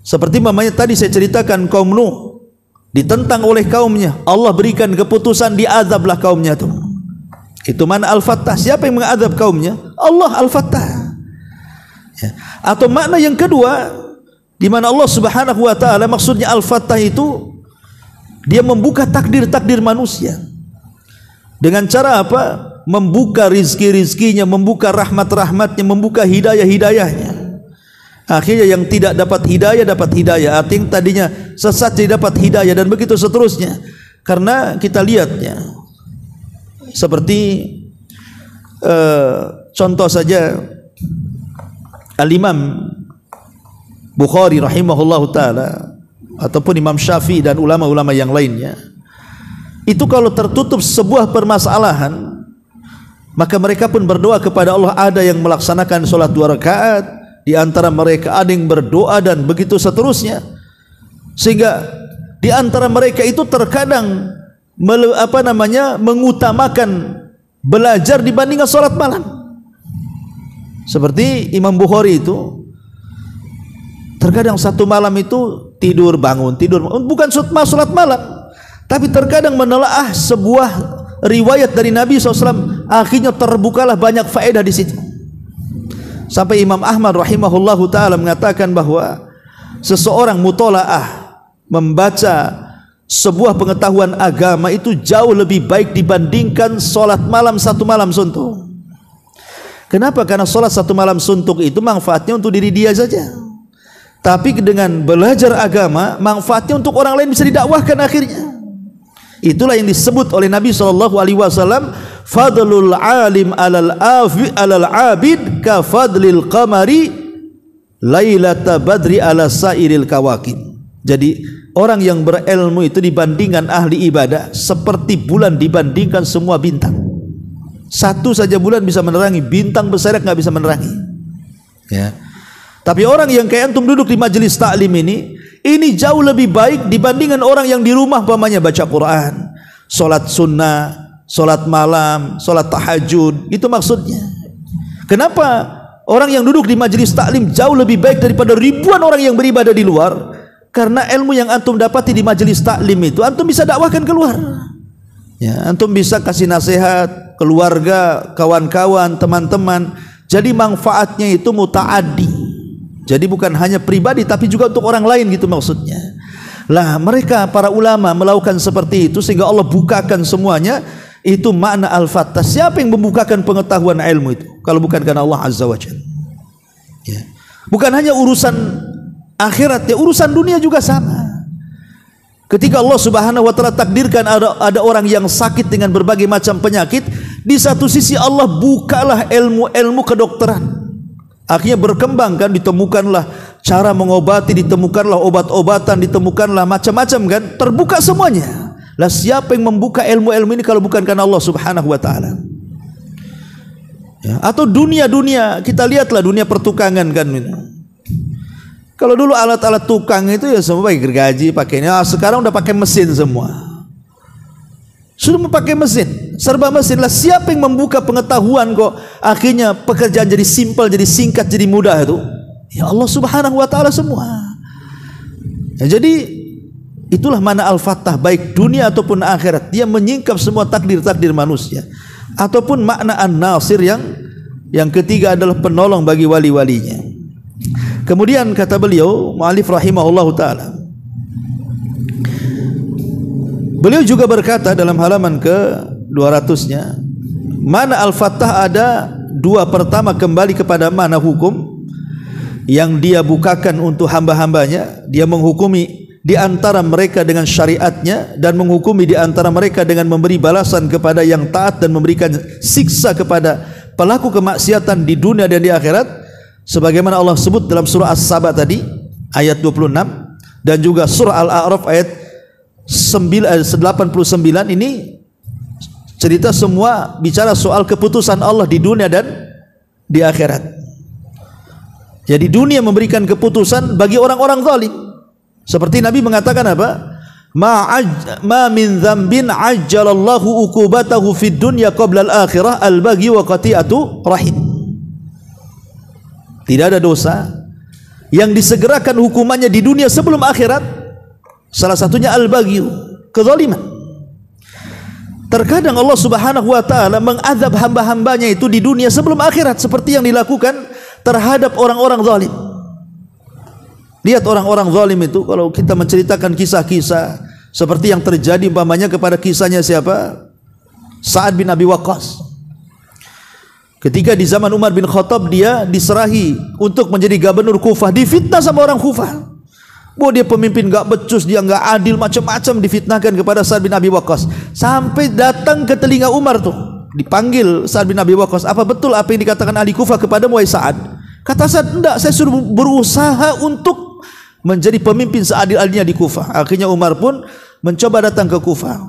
Seperti mamanya tadi saya ceritakan, kaum Nuh ditentang oleh kaumnya, Allah berikan keputusan, diazablah kaumnya itu. Itu mana Al-Fattah. Siapa yang mengadab kaumnya? Allah Al-Fattah. Ya. Atau makna yang kedua, di mana Allah Subhanahu wa taala maksudnya Al-Fattah itu dia membuka takdir-takdir manusia. Dengan cara apa? Membuka rizki-rizkinya, membuka rahmat-rahmatnya, membuka hidayah-hidayahnya. Akhirnya yang tidak dapat hidayah, artinya tadinya sesat jadi dapat hidayah, dan begitu seterusnya. Karena kita lihatnya seperti contoh saja Al-Imam Bukhari rahimahullahu taala ataupun Imam Syafi'i dan ulama-ulama yang lainnya, itu kalau tertutup sebuah permasalahan, maka mereka pun berdoa kepada Allah. Ada yang melaksanakan sholat 2 rakaat, di antara mereka ada yang berdoa, dan begitu seterusnya. Sehingga di antara mereka itu terkadang mengutamakan belajar dibandingkan sholat malam. Seperti Imam Bukhari itu terkadang satu malam itu tidur bangun, bukan sholat malam, tapi terkadang menelaah sebuah riwayat dari Nabi SAW, akhirnya terbukalah banyak faedah di situ. Sampai Imam Ahmad rahimahullahu taala mengatakan bahwa seseorang mutolaah, membaca sebuah pengetahuan agama itu jauh lebih baik dibandingkan sholat malam 1 malam suntuk. Kenapa? Karena sholat 1 malam suntuk itu manfaatnya untuk diri dia saja, tapi dengan belajar agama manfaatnya untuk orang lain, bisa didakwahkan akhirnya. Itulah yang disebut oleh Nabi SAW, fadlul alim alal abid ka fadlil qamari lailata badri ala sairil kawakib. Jadi orang yang berilmu itu dibandingkan ahli ibadah seperti bulan dibandingkan semua bintang. Satu saja bulan bisa menerangi, bintang besar nggak bisa menerangi. Ya. Tapi orang yang kayak antum duduk di majelis taklim ini jauh lebih baik dibandingkan orang yang di rumah umpamanya baca Quran, sholat sunnah, sholat malam, sholat tahajud. Itu maksudnya. Kenapa orang yang duduk di majelis taklim jauh lebih baik daripada ribuan orang yang beribadah di luar? Karena ilmu yang antum dapati di majelis taklim itu antum bisa dakwahkan keluar. Ya, antum bisa kasih nasihat keluarga, kawan-kawan, teman-teman. Jadi manfaatnya itu muta'addi. Jadi bukan hanya pribadi tapi juga untuk orang lain, gitu maksudnya. Lah mereka para ulama melakukan seperti itu sehingga Allah bukakan semuanya. Itu makna Al-Fattah. Siapa yang membukakan pengetahuan ilmu itu kalau bukan karena Allah Azza wa Jalla? Ya. Bukan hanya urusan akhirat, ya urusan dunia juga sama. Ketika Allah Subhanahu wa taala takdirkan ada orang yang sakit dengan berbagai macam penyakit, di satu sisi Allah bukalah ilmu kedokteran. Akhirnya berkembang kan, ditemukanlah cara mengobati, ditemukanlah obat-obatan, ditemukanlah macam-macam kan, terbuka semuanya. Lah siapa yang membuka ilmu-ilmu ini kalau bukan karena Allah Subhanahu wa taala? Ya, atau dunia-dunia, kita lihatlah dunia pertukangan kan. Kalau dulu alat-alat tukang itu ya semua pakai gergaji, pakai ini. Sekarang udah pakai mesin semua. Sudah memakai mesin, serba mesin lah. Siapa yang membuka pengetahuan kok akhirnya pekerjaan jadi simpel, jadi singkat, jadi mudah itu? Ya Allah Subhanahu wa taala semua. Ya, jadi itulah mana Al-Fattah, baik dunia ataupun akhirat. Dia menyingkap semua takdir-takdir manusia. Ataupun makna An-Nasir yang ketiga adalah penolong bagi wali-walinya. Kemudian kata beliau, mu'allif rahimahullahu ta'ala, beliau juga berkata dalam halaman ke-200-nya, mana Al-Fattah ada dua. Pertama, kembali kepada mana hukum yang dia bukakan untuk hamba-hambanya. Dia menghukumi di antara mereka dengan syariatnya dan menghukumi di antara mereka dengan memberi balasan kepada yang taat dan memberikan siksa kepada pelaku kemaksiatan di dunia dan di akhirat. Sebagaimana Allah sebut dalam surah As-Saba tadi ayat 26 dan juga surah Al-A'raf ayat 89, ini cerita semua bicara soal keputusan Allah di dunia dan di akhirat. Jadi dunia memberikan keputusan bagi orang-orang zalim. Seperti Nabi mengatakan apa? Ma min dzambin ajjalallahu uqubatahu fid dunya qabla al-akhirah al-baghi wa qati'atu rahim. Tidak ada dosa yang disegerakan hukumannya di dunia sebelum akhirat. Salah satunya al-baghi, kezaliman. Terkadang Allah Subhanahu wa taala mengazab hamba-hambanya itu di dunia sebelum akhirat, seperti yang dilakukan terhadap orang-orang zalim. Lihat orang-orang zalim itu, kalau kita menceritakan kisah-kisah seperti yang terjadi umpamanya kepada kisahnya siapa? Sa'ad bin Abi Waqqas. Ketika di zaman Umar bin Khattab dia diserahi untuk menjadi gubernur Kufah, difitnah sama orang Kufah. Bahwa dia pemimpin gak becus, dia gak adil, macam-macam difitnahkan kepada Sa'ad bin Abi Waqqas. Sampai datang ke telinga Umar tuh, dipanggil Sa'ad bin Abi Waqqas, apa betul apa yang dikatakan ahli Kufah kepadamu wahai Sa'ad? Kata Sa'ad, enggak, saya suruh berusaha untuk menjadi pemimpin seadil-adilnya di Kufah. Akhirnya Umar pun mencoba datang ke Kufah.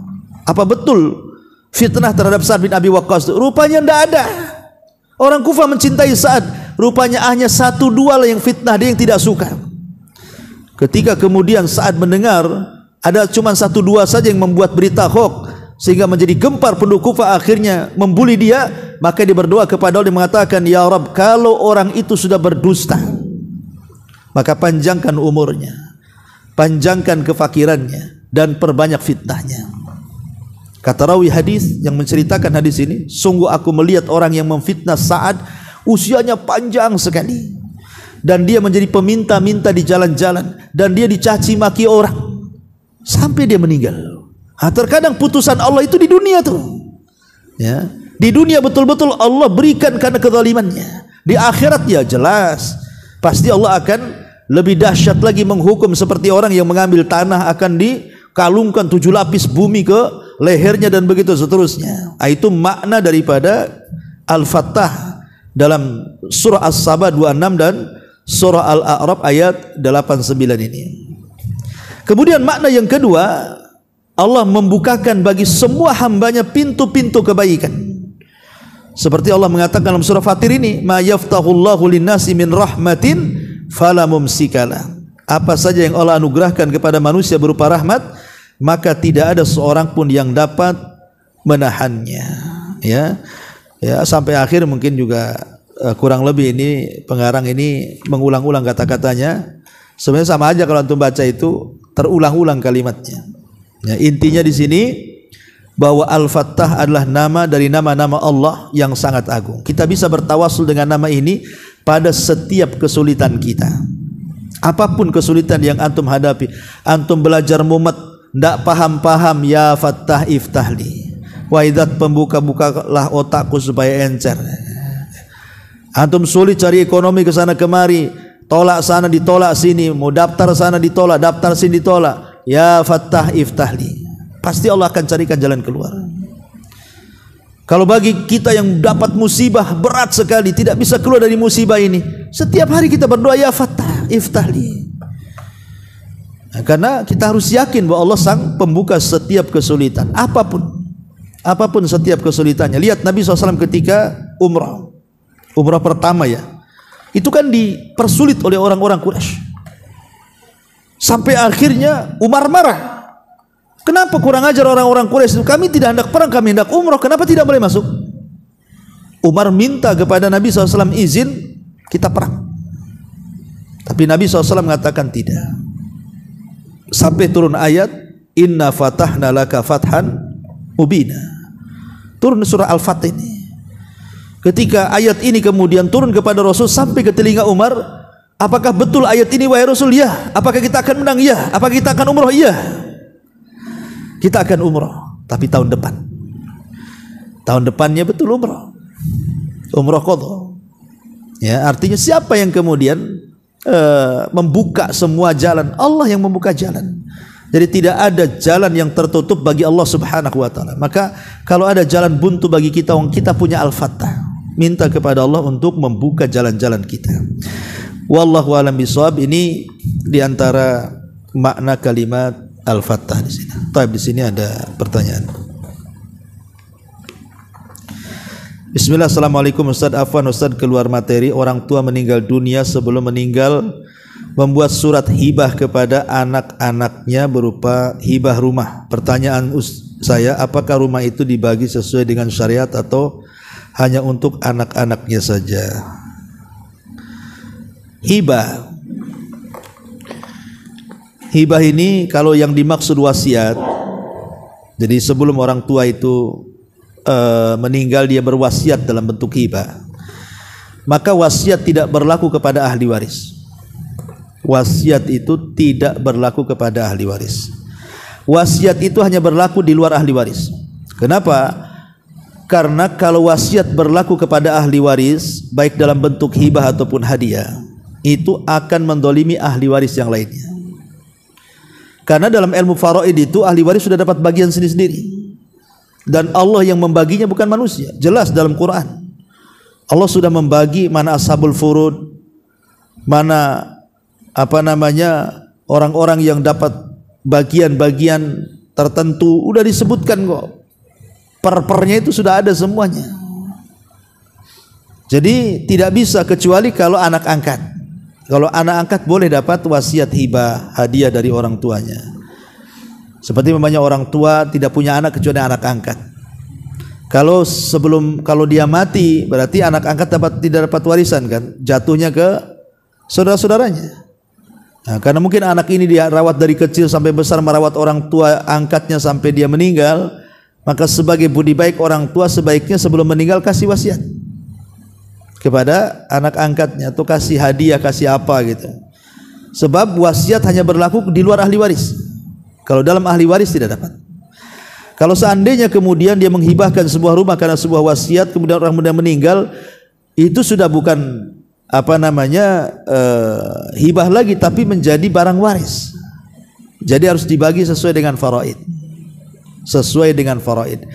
Apa betul fitnah terhadap Sa'ad bin Abi Waqqas? Rupanya enggak ada. Orang Kufah mencintai Sa'ad, rupanya hanya satu dua lah yang fitnah, dia yang tidak suka. Ketika kemudian Sa'ad mendengar ada cuma satu dua saja yang membuat berita hoax sehingga menjadi gempar penduduk Kufah, akhirnya membuli dia, maka dia berdoa kepada Allah, dia mengatakan, ya Rabb, kalau orang itu sudah berdusta, maka panjangkan umurnya, panjangkan kefakirannya, dan perbanyak fitnahnya. Kata rawi hadis yang menceritakan hadis ini, sungguh aku melihat orang yang memfitnah Sa'ad usianya panjang sekali, dan dia menjadi peminta-minta di jalan-jalan, dan dia dicaci maki orang sampai dia meninggal. Terkadang putusan Allah itu di dunia tuh, ya, di dunia betul-betul Allah berikan karena kezalimannya. Di akhirat ya jelas pasti Allah akan lebih dahsyat lagi menghukum, seperti orang yang mengambil tanah akan dikalungkan 7 lapis bumi ke lehernya dan begitu seterusnya. Itu makna daripada Al-Fattah dalam surah As-Saba 26 dan surah Al-A'raf ayat 89 ini. Kemudian makna yang kedua, Allah membukakan bagi semua hambanya pintu-pintu kebaikan. Seperti Allah mengatakan dalam surah Fatir ini, ma yaftahullahu linnasi min rahmatin fala mumsikalah. Apa saja yang Allah anugerahkan kepada manusia berupa rahmat, maka tidak ada seorang pun yang dapat menahannya. Ya, sampai akhir mungkin juga kurang lebih ini pengarang ini mengulang-ulang kata-katanya. Sebenarnya sama aja kalau antum baca itu terulang-ulang kalimatnya. Ya, intinya di sini bahwa Al-Fattah adalah nama dari nama-nama Allah yang sangat agung. Kita bisa bertawasul dengan nama ini pada setiap kesulitan kita. Apapun kesulitan yang antum hadapi, antum belajar mumet, ndak paham-paham, ya Fattah iftahli. Waidat, pembuka-bukalah otakku supaya encer. Antum sulit cari ekonomi ke sana kemari, tolak sana ditolak sini, mau daftar sana ditolak, daftar sini ditolak. Ya Fattah iftahli. Pasti Allah akan carikan jalan keluar. Kalau bagi kita yang dapat musibah berat sekali, tidak bisa keluar dari musibah ini, setiap hari kita berdoa, ya Fattah iftahli. Nah, karena kita harus yakin bahwa Allah sang pembuka setiap kesulitan, apapun setiap kesulitannya. Lihat Nabi SAW ketika umrah pertama ya, itu kan dipersulit oleh orang-orang Quraisy. Sampai akhirnya Umar marah. Kenapa kurang ajar orang-orang Quraisy? Kami tidak hendak perang, kami hendak umrah. Kenapa tidak boleh masuk? Umar minta kepada Nabi SAW izin, kita perang. Tapi Nabi SAW mengatakan tidak. Sampai turun ayat, Inna fatahna laka fathan mubina. Turun surah Al-Fatih ini. Ketika ayat ini kemudian turun kepada Rasul sampai ke telinga Umar, apakah betul ayat ini wahai Rasul? Ya. Apakah kita akan menang? Ya. Apakah kita akan umrah? Ya. Kita akan umrah, tapi tahun depan. Tahun depannya betul umrah. Umrah qadha. Ya, artinya siapa yang kemudian membuka semua jalan? Allah yang membuka jalan. Jadi tidak ada jalan yang tertutup bagi Allah Subhanahu wa taala. Maka kalau ada jalan buntu bagi kita, kita punya Al-Fattah. Minta kepada Allah untuk membuka jalan-jalan kita. Wallahu a'lam bishawab. Ini diantara makna kalimat Al-Fattah di sini. Taib, di sini ada pertanyaan. Bismillah. Assalamualaikum Ustaz. Afwan Ustaz, keluar materi. Orang tua meninggal dunia, sebelum meninggal membuat surat hibah kepada anak-anaknya berupa hibah rumah. Pertanyaan saya, apakah rumah itu dibagi sesuai dengan syariat atau hanya untuk anak-anaknya saja? Hibah. Hibah ini kalau yang dimaksud wasiat, jadi sebelum orang tua itu meninggal dia berwasiat dalam bentuk hibah, maka wasiat tidak berlaku kepada ahli waris. Wasiat itu tidak berlaku kepada ahli waris. Wasiat itu hanya berlaku di luar ahli waris. Kenapa? Karena kalau wasiat berlaku kepada ahli waris, baik dalam bentuk hibah ataupun hadiah, itu akan mendolimi ahli waris yang lainnya. Karena dalam ilmu faraid itu ahli waris sudah dapat bagian sendiri-sendiri. Dan Allah yang membaginya bukan manusia. Jelas dalam Quran. Allah sudah membagi mana ashabul furud, mana orang-orang yang dapat bagian-bagian tertentu, udah disebutkan kok. Per-pernya itu sudah ada semuanya. Jadi tidak bisa kecuali kalau anak angkat. Kalau anak angkat boleh dapat wasiat hibah, hadiah dari orang tuanya. Seperti namanya orang tua tidak punya anak kecuali anak angkat. Kalau dia mati, berarti anak angkat tidak dapat warisan kan? Jatuhnya ke saudara-saudaranya. Nah, karena mungkin anak ini dia rawat dari kecil sampai besar, merawat orang tua angkatnya sampai dia meninggal, maka sebagai budi baik orang tua sebaiknya sebelum meninggal kasih wasiat kepada anak angkatnya, atau kasih hadiah, kasih apa gitu. Sebab wasiat hanya berlaku di luar ahli waris. Kalau dalam ahli waris tidak dapat. Kalau seandainya kemudian dia menghibahkan sebuah rumah karena sebuah wasiat, kemudian orang muda meninggal, itu sudah bukan hibah lagi, tapi menjadi barang waris. Jadi harus dibagi sesuai dengan faraid. Sesuai dengan faraid.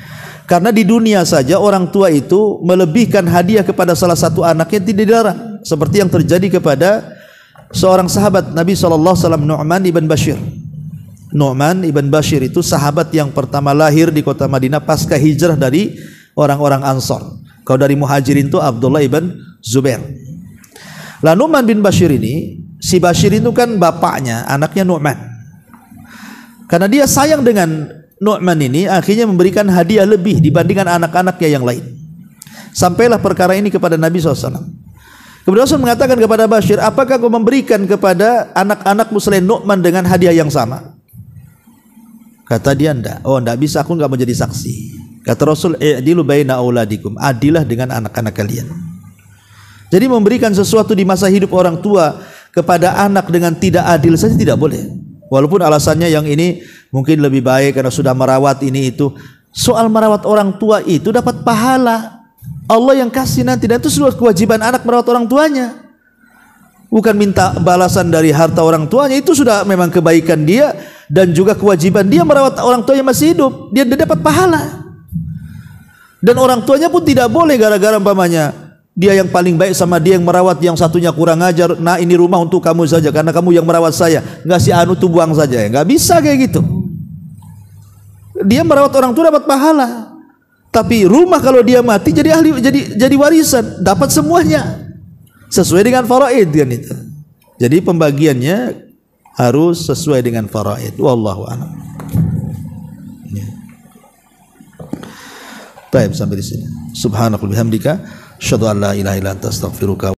Karena di dunia saja orang tua itu melebihkan hadiah kepada salah satu anaknya tidak dilarang, seperti yang terjadi kepada seorang sahabat Nabi SAW, Nu'man ibn Bashir. Nu'man ibn Bashir itu sahabat yang pertama lahir di kota Madinah pasca hijrah dari orang-orang Ansor. Kalau dari Muhajirin itu Abdullah ibn Zubair. Lah Nu'man bin Bashir ini, si Bashir itu kan bapaknya, anaknya Nu'man. Karena dia sayang dengan Nu'man ini, akhirnya memberikan hadiah lebih dibandingkan anak-anaknya yang lain. Sampailah perkara ini kepada Nabi SAW. Kemudian Rasul mengatakan kepada Bashir, apakah kau memberikan kepada anak-anakmu selain Nu'man dengan hadiah yang sama? Kata dia, enggak. Oh, enggak bisa, aku enggak mau jadi saksi. Kata Rasul, i'dilu baina auladikum, adilah dengan anak-anak kalian. Jadi memberikan sesuatu di masa hidup orang tua kepada anak dengan tidak adil saja tidak boleh. Walaupun alasannya yang ini mungkin lebih baik karena sudah merawat ini itu. Soal merawat orang tua itu dapat pahala. Allah yang kasih nanti, dan itu sudah kewajiban anak merawat orang tuanya. Bukan minta balasan dari harta orang tuanya, itu sudah memang kebaikan dia dan juga kewajiban dia merawat orang tuanya masih hidup. Dia dapat pahala. Dan orang tuanya pun tidak boleh gara-gara umpamanya dia yang paling baik sama dia yang merawat, yang satunya kurang ajar, nah ini rumah untuk kamu saja karena kamu yang merawat saya, nggak si anu tuh buang saja, nggak bisa kayak gitu. Dia merawat orang tua dapat pahala, tapi rumah kalau dia mati jadi ahli, jadi warisan, dapat semuanya sesuai dengan faraid kan itu. Jadi pembagiannya harus sesuai dengan faraid. Wallahu a'lam. Ya. Baik, sampai di sini. Subhanakallahumma bihamdika asyhadu an la ilaha illa anta astaghfiruka